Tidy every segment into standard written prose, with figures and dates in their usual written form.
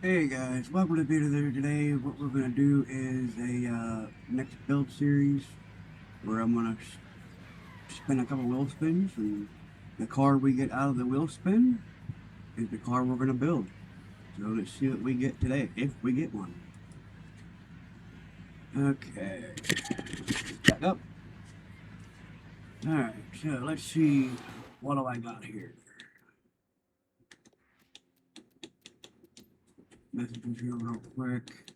Hey guys, welcome to the video there today. What we're going to do is a next build series where I'm going to spin a couple wheel spins, and the car we get out of the wheel spin is the car we're going to build. So let's see what we get today, if we get one. Okay, back up. Alright, so let's see, what do I got here? Messages here real quick.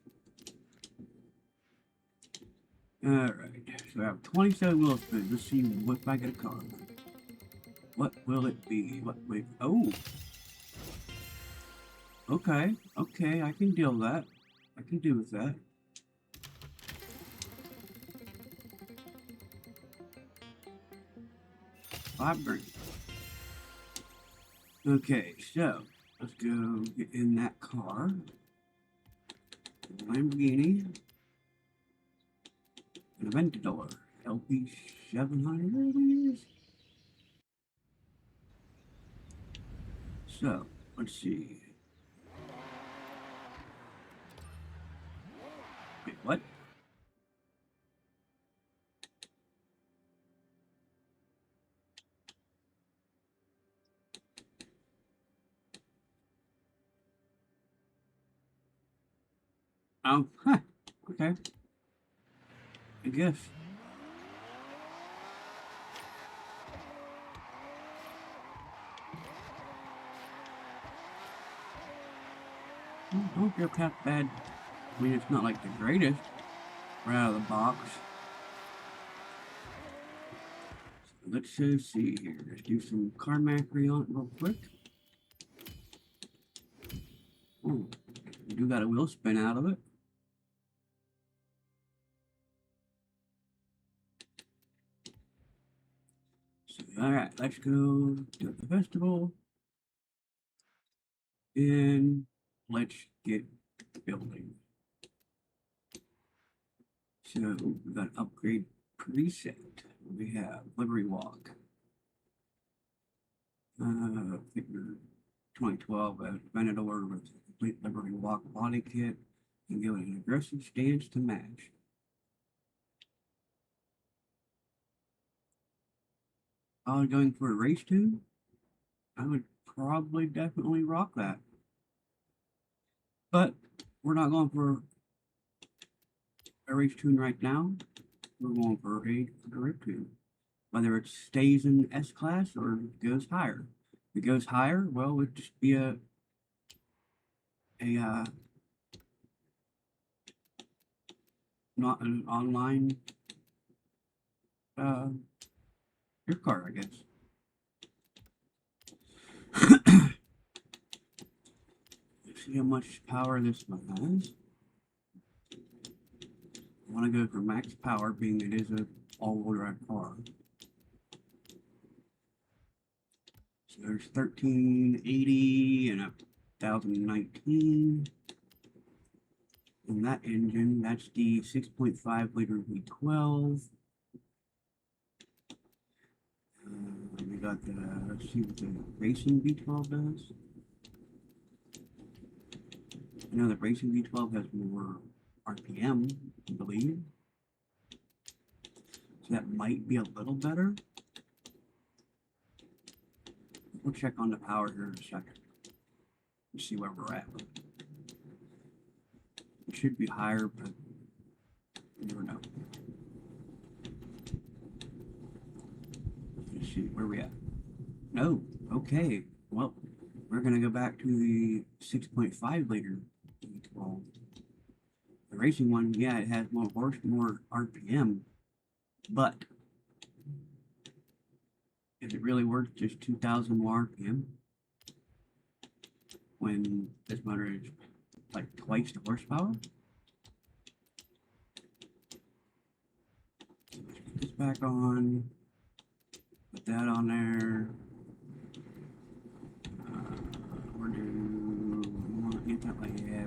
Alright, so I have 27 wheel spins. Let's see if I get a car. What will it be? Wait, oh! Okay, I can deal with that. I can deal with that. $5 grand. Okay, so let's go get in that car. Lamborghini Aventador. LP700. So, let's see. Wait, what? Oh, huh. Okay. I guess. Don't feel that bad. I mean, it's not like the greatest right out of the box. So let's just see here. Let's do some car mastery on it real quick. Oh, we do got a wheel spin out of it. So, alright, let's go to the festival. And let's get building. So we've got upgrade preset. We have livery walk. Figure 2012 Aventador with complete livery walk body kit and give it an aggressive stance to match. I was going for a race tune. I would probably definitely rock that. But we're not going for a race tune right now. We're going for a drift tune. Whether it stays in S class or goes higher. If it goes higher, well, it would just be a not an online drift car, I guess. Let's see how much power this one has. I want to go for max power, being it is a all-wheel drive car. So there's 1380 and a 1019. And that engine, that's the 6.5 liter V12. We got the, let's see what the racing V12 does. I know the racing V12 has more RPM, I believe. So that might be a little better. We'll check on the power here in a second. Let's see where we're at. It should be higher, but you never know. Let's see, where are we at? No, okay. Well, we're going to go back to the 6.5 liter V12. The racing one, yeah, it has more horse, more RPM, but is it really worth just 2,000 more RPM when this motor is like twice the horsepower? So let's put this back on, put that on there.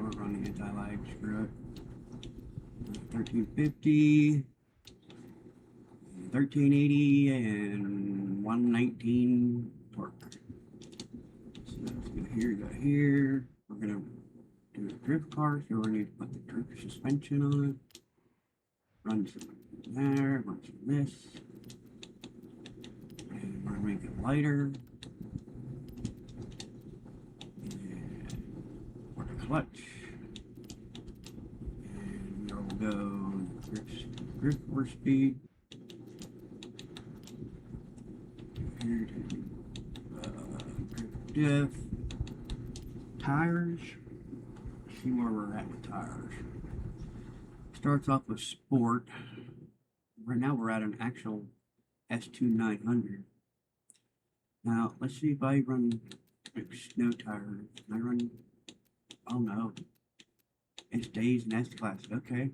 We're running anti-lag, screw it. 1350, 1380, and 119 torque. So let's go here, go here. We're gonna do a drift car, so we need to put the drift suspension on it. Run some there, run some this. And we're gonna make it lighter. And for the clutch. And we'll go drift 4 speed. Here to diff. Tires. See where we're at with tires. Starts off with sport. Right now we're at an actual S2900. Now let's see if I run like snow tires. Can I run? Oh no, it stays in S class. Okay.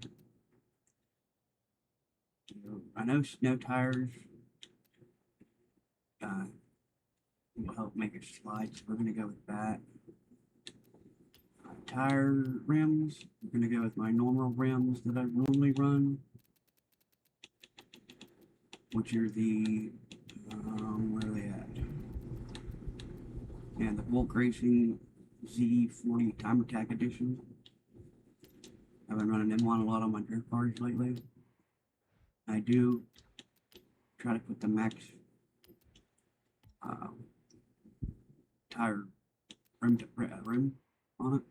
So, I know snow tires will help make it slide, so we're gonna go with that. Tire rims, I'm going to go with my normal rims that I normally run, which are the, where are they at? And the Volk Racing Z40 Time Attack Edition. I've been running them on a lot on my drift cars lately. I do try to put the max tire rim on it.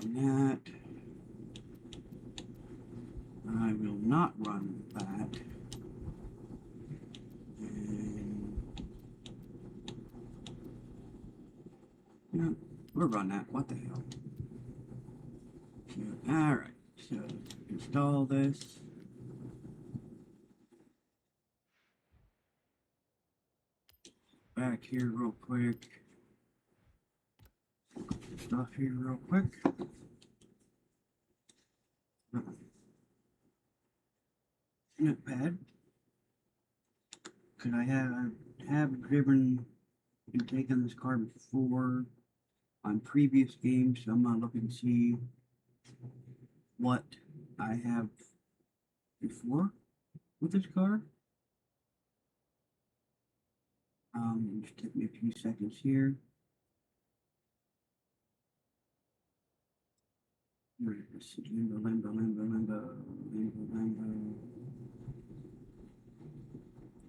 On that, I will not run that. And no, we'll run that. What the hell? So, alright, so install this. Back here real quick. Stuff here real quick. Not bad. Could I have driven and taken this car before on previous games, so I'm not looking to see what I have before with this car. Just take me a few seconds here. Limbo.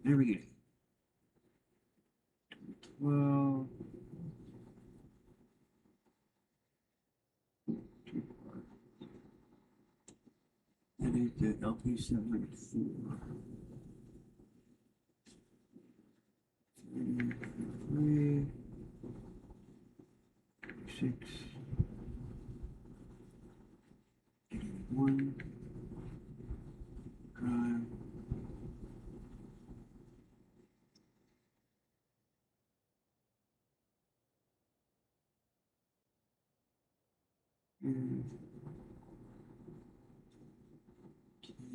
There we go. 12. That is the LP700. 3, 6, 81, drive, and 10,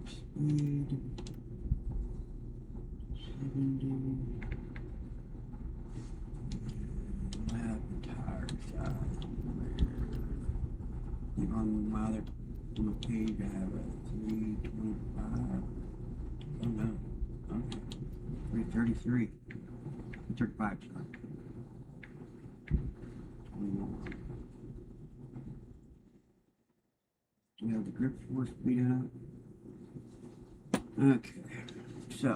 speed 70. Lap tire size. On my other page, I have a 325. Oh no. Okay. 333. 35, sorry. 21. Do we have the grip force speed out? Okay. So.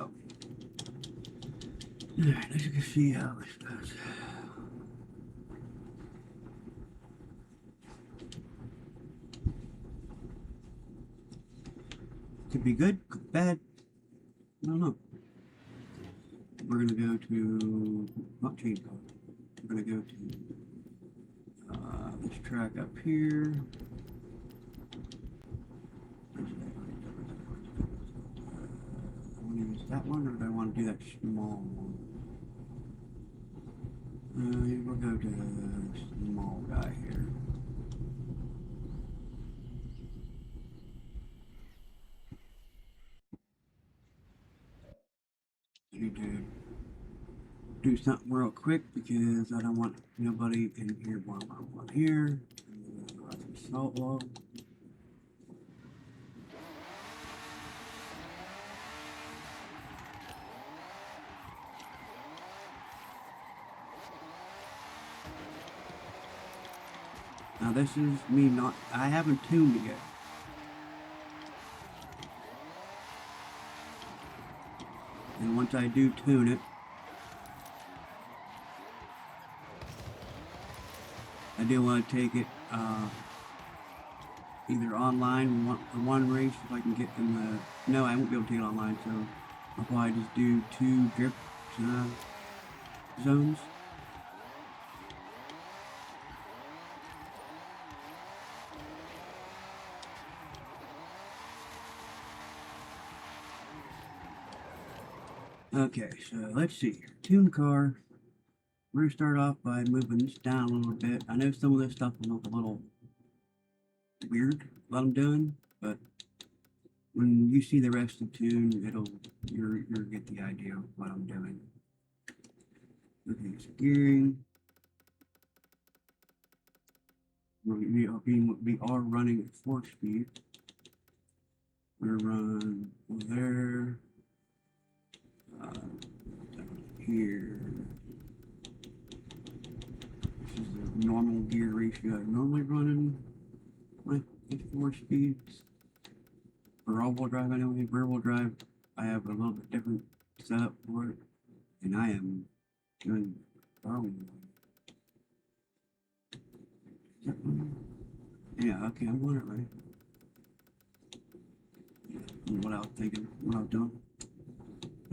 Alright, let's go see how this goes. Could be good, could be bad. I don't know. We're gonna go to not change color. We're gonna go to this track up here. I want to use that one, or do I want to do that small one? We'll go to the small guy here. 1 do something real quick because I don't want nobody in here while I'm here. Salt wall. Now this is me not, I haven't tuned it yet. And once I do tune it, I do want to take it either online for one race if I can get in the, no, I won't be able to take it online, so I'll probably just do 2 drift zones. Okay, so let's see here. Tune car. We're going to start off by moving this down a little bit. I know some of this stuff will look a little weird what I'm doing, but when you see the rest of the tune, you'll get the idea of what I'm doing. Okay, so gearing. We are running at 4 speed. We're run there. Here. This is the normal gear ratio I normally run in with 4 speeds. For all-wheel drive, anyway, rear-wheel drive, I have a little bit different setup for it, and I am doing yeah, okay, I'm on it right. What I was thinking, what I was doing.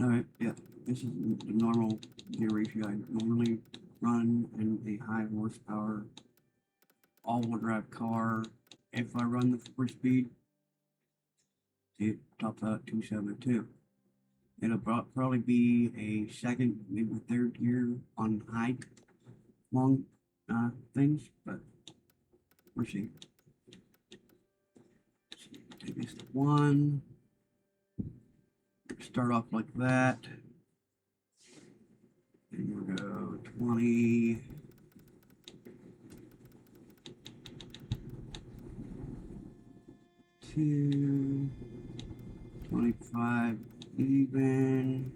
Alright, yeah, this is the normal gear ratio I normally run in a high horsepower all-wheel drive car. If I run the 4 speed, it tops out at 272. It'll probably be a second, maybe third gear on high long things, but we'll see. Take this to 1. Start off like that. And we'll go 20. 2, 25 even.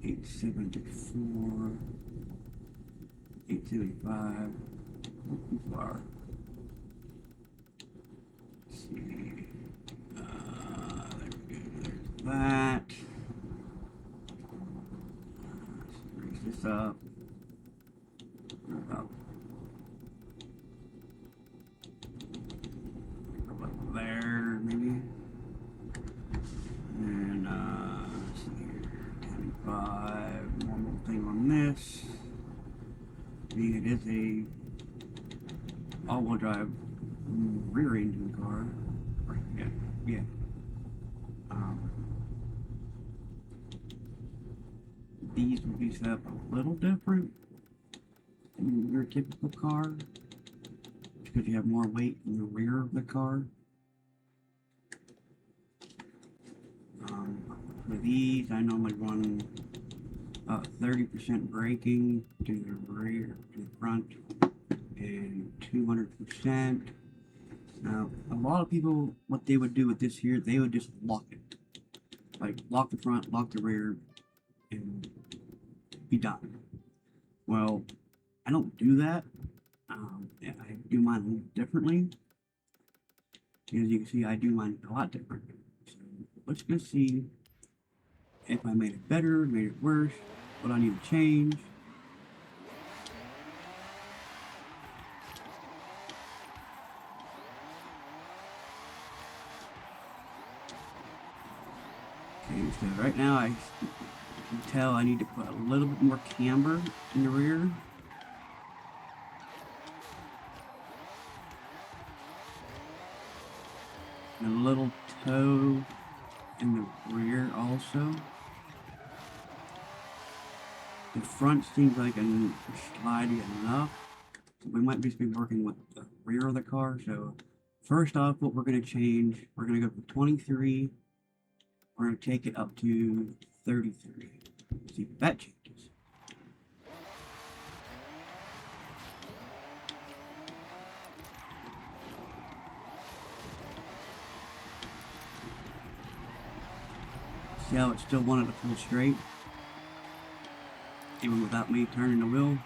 874, 875. Not too far. Let's see. There we go. There's that. Let's raise this up. About there, maybe. And let's see here, 10.5, normal thing on this. It is a all-wheel drive rear engine car. Yeah. These will be set up a little different than your typical car, because you have more weight in the rear of the car. For these, I normally run 30% braking to the rear, to the front, and 200%. Now, a lot of people, what they would do with this here, they would just lock it. Like, lock the front, lock the rear, and be done. Well, I don't do that. I do mine a little differently. As you can see, I do mine a lot different. So let's go see if I made it better, made it worse, what I need to change. Okay, so right now I can tell I need to put a little bit more camber in the rear. And a little toe in the rear also. The front seems like it's slidey enough. So we might just be working with the rear of the car. So First off, what we're going to change, we're going to go from 23, we're going to take it up to 33. See if that changes. See how it still wanted to pull straight, even without me turning the wheel.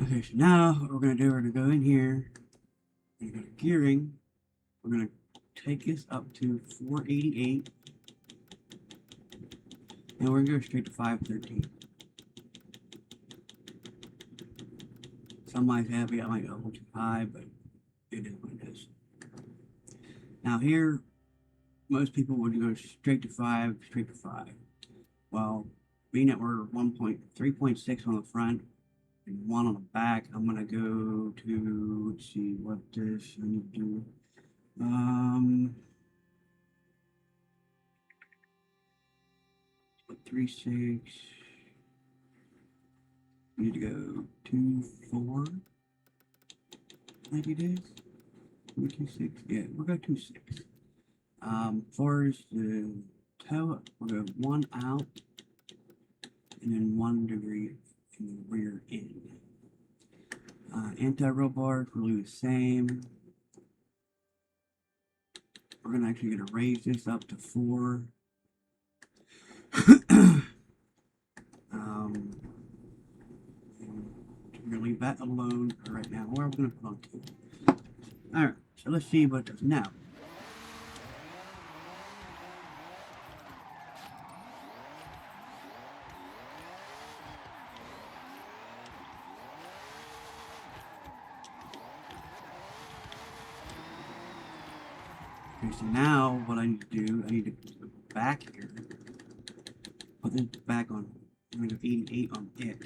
Okay, so now what we're going to do, we're going to go in here, we're going to go to gearing, we're going to take this up to 488, and we're going to go straight to 513. Some might have it, I might go a little too high, but it is what it is. Now here, most people would go straight to 5, straight to 5. Well, being that we're 3.6 on the front, and 1 on the back, I'm gonna go to, let's see what this I need to do. 3.6. Need to go 2.4. Maybe it is. 2.6. Yeah, we'll go 2.6. For the toe, we'll go 1 out, and then 1 degree in the rear end. Anti-roll bars will do the same. We're gonna actually gonna raise this up to 4. We're gonna leave that alone right now. Or we're gonna put on 2. Alright, so let's see what it does now. Okay, so now what I need to do, I need to go back here, put this back on, I'm going to 88 on it.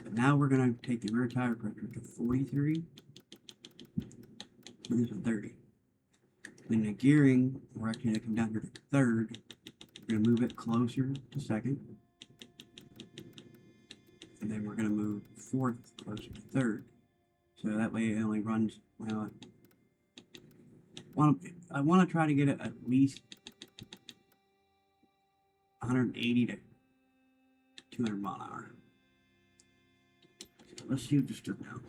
But now we're going to take the rear tire pressure to 43, and this is 30. Then the gearing, we're actually going to come down here to 3rd, we're going to move it closer to 2nd, and then we're going to move 4th closer to 3rd. So that way it only runs, well, I want to try to get it at least 180 to 200 mile an hour. So let's see what this does now.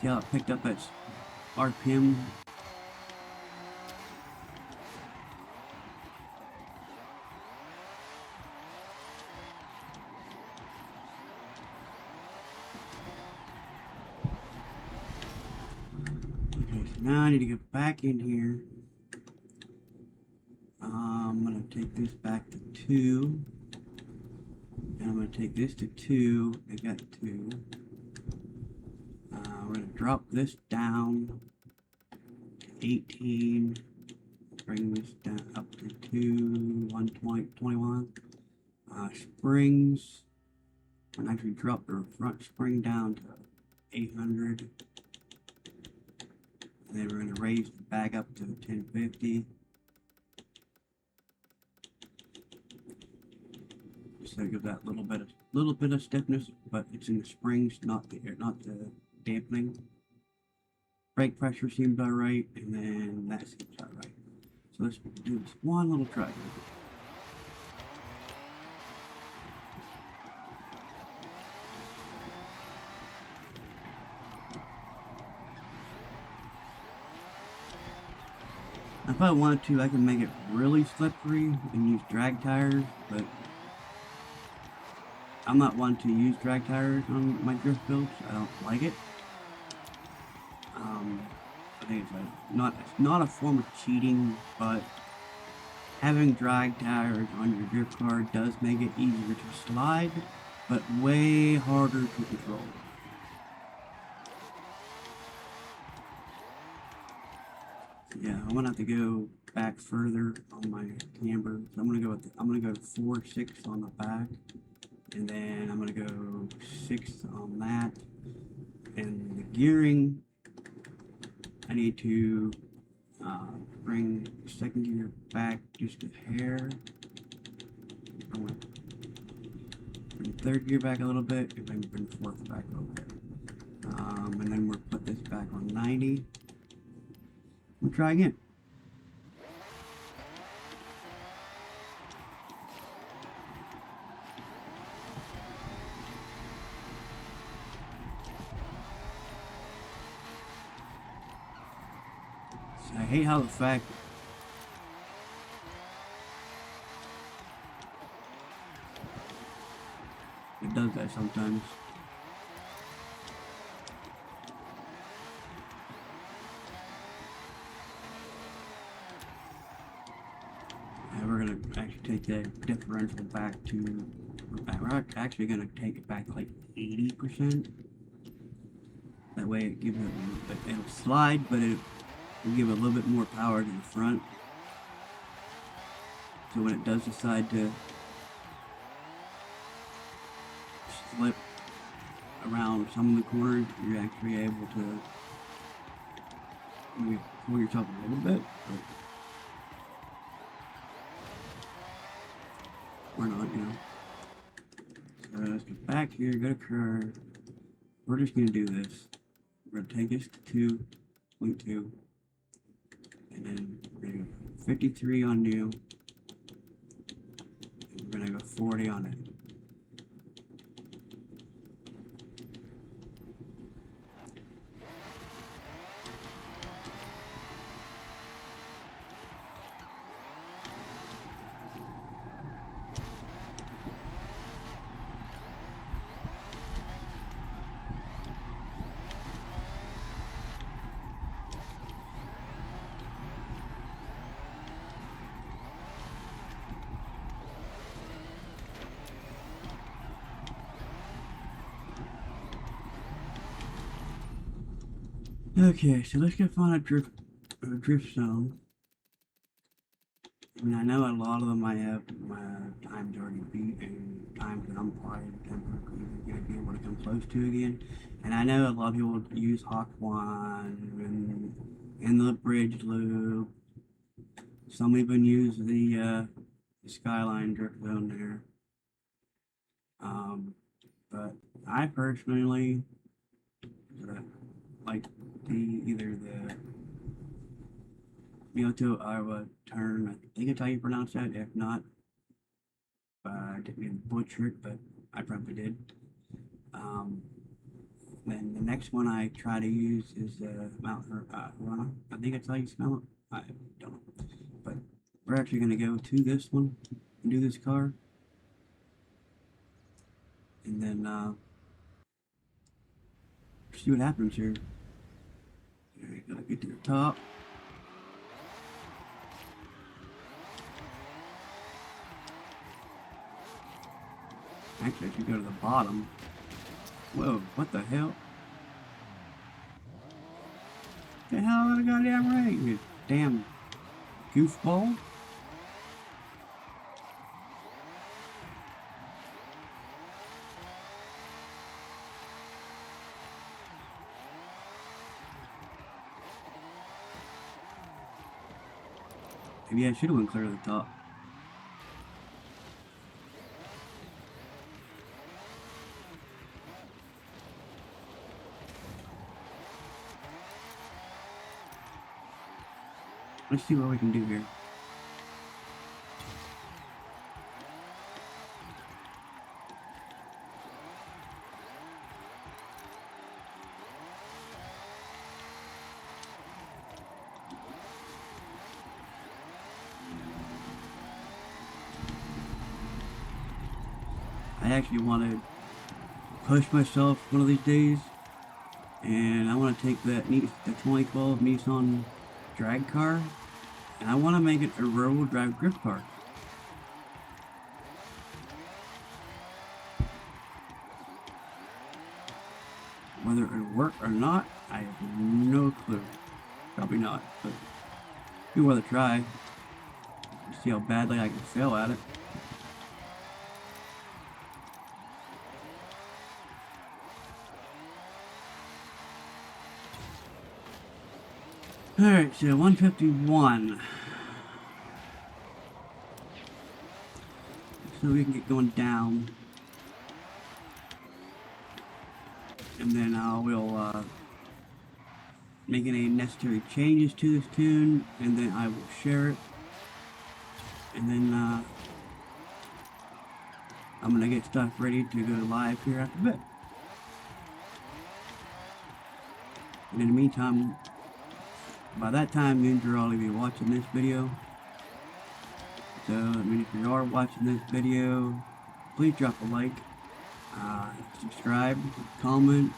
See how it picked up its RPM? Now I need to get back in here. I'm going to take this back to 2. And I'm going to take this to 2. I got 2. We're going to drop this down to 18. Bring this down up to 2, 121. Springs. And actually drop the front spring down to 800. And then we're going to raise the back up to 1050. So give that little bit of stiffness, but it's in the springs, not the dampening. Brake pressure seems alright, and then that seems alright. So let's do this one little try. If I wanted to, I can make it really slippery and use drag tires, but I'm not one to use drag tires on my drift builds. I don't like it. I think it's not a form of cheating, but having drag tires on your drift car does make it easier to slide, but way harder to control. Yeah. I'm gonna have to go back further on my camber. So I'm gonna go 4/6 on the back, and then I'm gonna go 6 on that. And the gearing, I need to bring second gear back just a hair. I want to bring third gear back a little bit, and then bring fourth back a little bit. And then we'll put this back on 90. We'll try again. I hate how the fact it does that sometimes. And we're gonna actually take the differential back to. We're actually gonna take it back like 80%. That way it gives it, it'll slide, but it will give a little bit more power to the front. So when it does decide to slip around some of the corners, you're actually able to maybe pull yourself a little bit, but we're not, you know. So let's get back here, go to curve. We're just going to do this. We're going to take this to 2.2, and then we're going to go 53 on new, and we're going to go 40 on it. Okay, so let's go find a drift zone. I mean, I know a lot of them I have my times already beat, and times that I'm probably going to be able to come close to again. And I know a lot of people use Hawk 1 and the bridge loop. Some even use the Skyline drift zone there. But I personally like either the SimulatorAWD turn. I think that's how you pronounce that. If not, I didn't mean to butcher it, but I probably did. Then the next one I try to use is Mount Rana. I think that's how you spell it. I don't know. But we're actually going to go to this one and do this car. And then see what happens here. You gotta get to the top. Actually, if you go to the bottom. Whoa, what the hell? The hell out of goddamn right, you damn goofball. Maybe I should have went clear to the top. Let's see what we can do here. I actually want to push myself one of these days, and I want to take the 2012 Nissan drag car, and I want to make it a rear-wheel drive drift car. Whether it'll work or not, I have no clue. Probably not, but Be worth a try. See how badly I can fail at it. Alright, so 151. So we can get going down. And then I will make any necessary changes to this tune, and then I will share it. And then I'm gonna get stuff ready to go live here after a bit. And in the meantime, by that time, you will already be watching this video. So, I mean, if you are watching this video, please drop a like, subscribe, comment,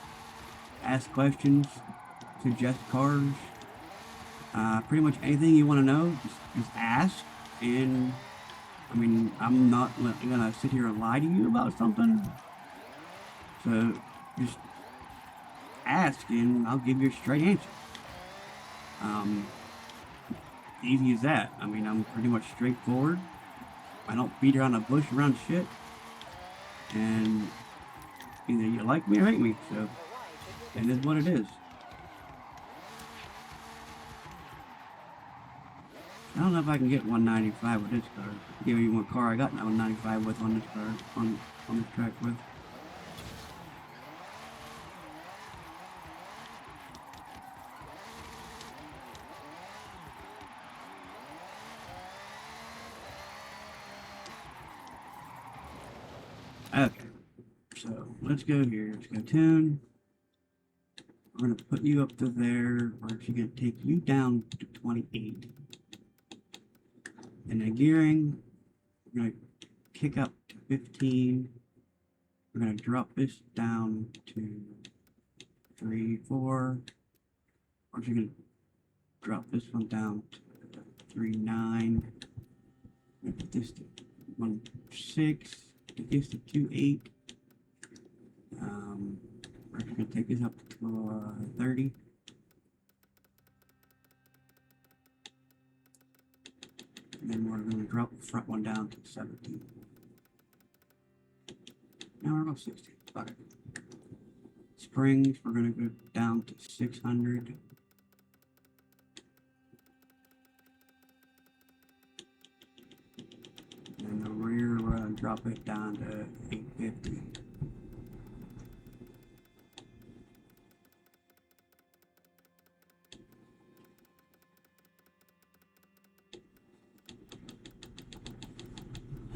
ask questions, suggest cars, pretty much anything you want to know, just ask. And I mean, I'm not gonna sit here and lie to you about something, so just ask and I'll give you a straight answer. Easy as that. I mean, I'm pretty much straightforward. I don't beat around the bush around shit, and either you like me or hate me, so it is what it is. I don't know if I can get 195 with this car. Give you one car I got 195 with on this car, on this track with. Okay, so let's go here. Let's go tune. We're gonna put you up to there. We're actually gonna take you down to 28. And then gearing, we're going to kick up to 15. We're going to drop this down to 3, 4. We're actually going to drop this one down to 3, 9. Put this to 1, 6. Put this to 2, 8. We're actually going to take this up to 30. And then we're going to drop the front one down to 17. Now we're about 16. Okay. Springs, we're going to go down to 600. And the rear, we're going to drop it down to 850.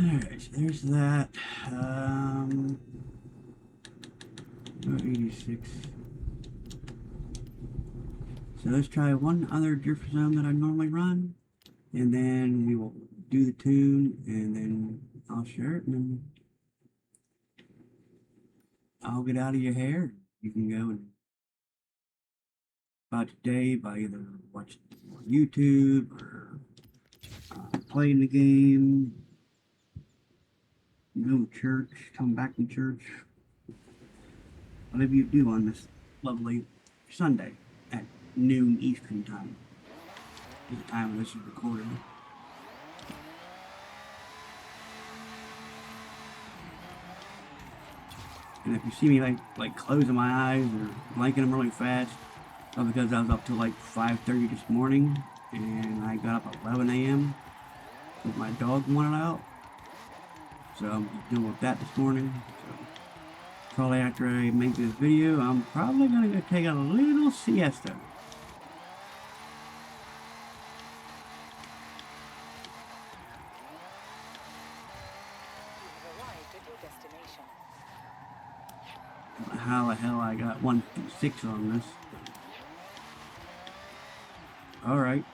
Alright, so there's that. 86. So let's try one other drift zone that I normally run, and then we will do the tune, and then I'll share it, and then I'll get out of your hair. You can go and about today by either watching on YouTube or playing the game. Go to church, come back from church, whatever you do on this lovely Sunday at noon Eastern time. Is the time this is recorded. And if you see me like closing my eyes or blinking them really fast, that's because I was up till like 5:30 this morning, and I got up at 11 a.m. with my dog wanted out. So I'm dealing with that this morning. So probably after I make this video, I'm probably gonna go take a little siesta. How the hell I got 156 on this? All right,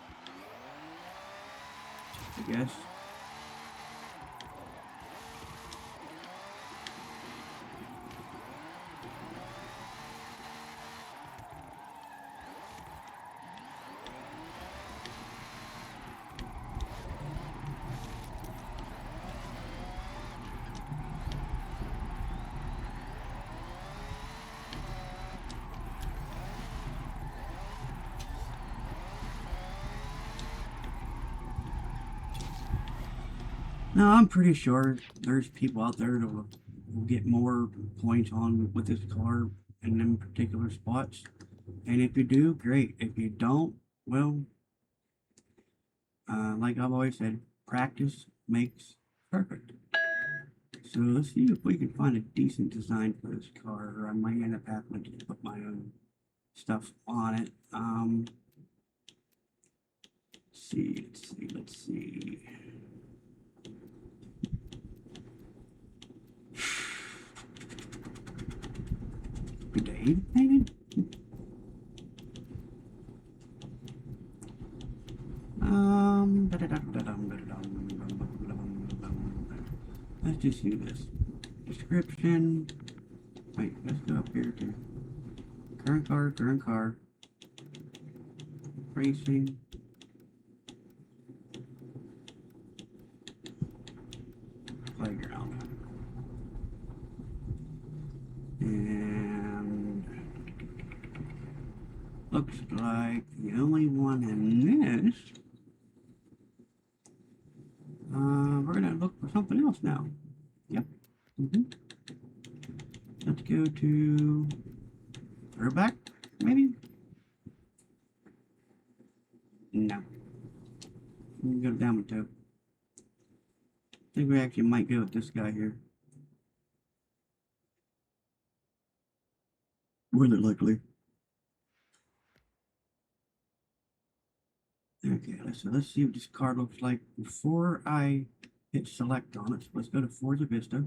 I guess. Now, I'm pretty sure there's people out there that will get more points on with this car in them particular spots. And if you do, great. If you don't, well, like I've always said, practice makes perfect. So let's see if we can find a decent design for this car, or I might end up having to put my own stuff on it. Let's see. Dave painted? Let's just do this. Description. Wait, let's go up here to current car. Racing. Playground. And looks like the only one in this. We're gonna look for something else now. Yep. Let's go to throwback, maybe? No. We can go down with two. I think we actually might go with this guy here. More than likely. Okay, let's see what this card looks like before I hit select on it. So let's go to Forza Vista.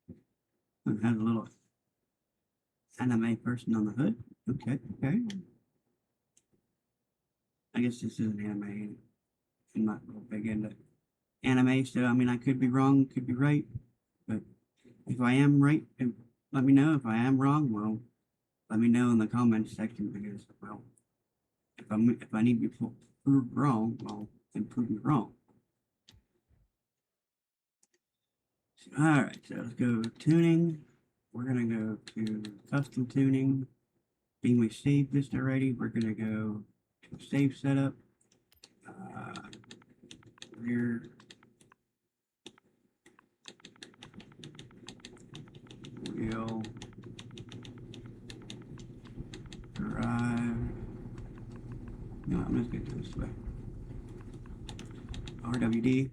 It has a little anime person on the hood. Okay. I guess this is an anime. I'm not real big into anime, so I mean I could be wrong, could be right. But if I am right, let me know. If I am wrong, well, let me know in the comments section, because, well, if I need to be proved wrong, well, then prove me wrong. Alright, so let's go tuning. We're gonna go to custom tuning. Being we saved this already, we're gonna go to save setup. Rear wheel drive. No, I'm just gonna do this way. RWD.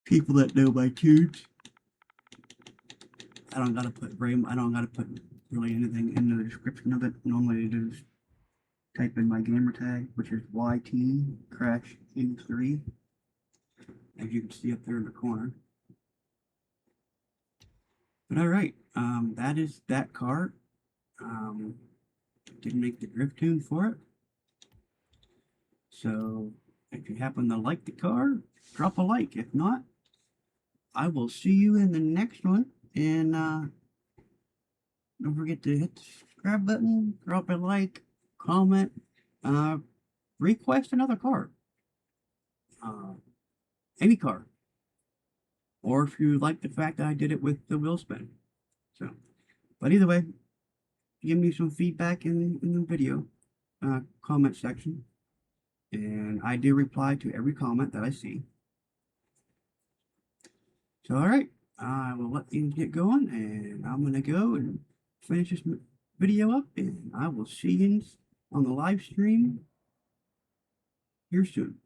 People that know my tunes, I don't gotta put really anything in the description of it. Normally I just type in my gamer tag, which is YT Crash 3, as you can see up there in the corner. But alright, that is that car. Didn't make the drift tune for it. So if you happen to like the car, drop a like. If not, I will see you in the next one. And don't forget to hit the subscribe button, drop a like, comment, request another car. Any car. Or if you like the fact that I did it with the Wheelspin. So, but either way, give me some feedback in the video comment section. And I do reply to every comment that I see. So, alright, I will let things get going, and I'm going to go and finish this video up, and I will see you on the live stream here soon.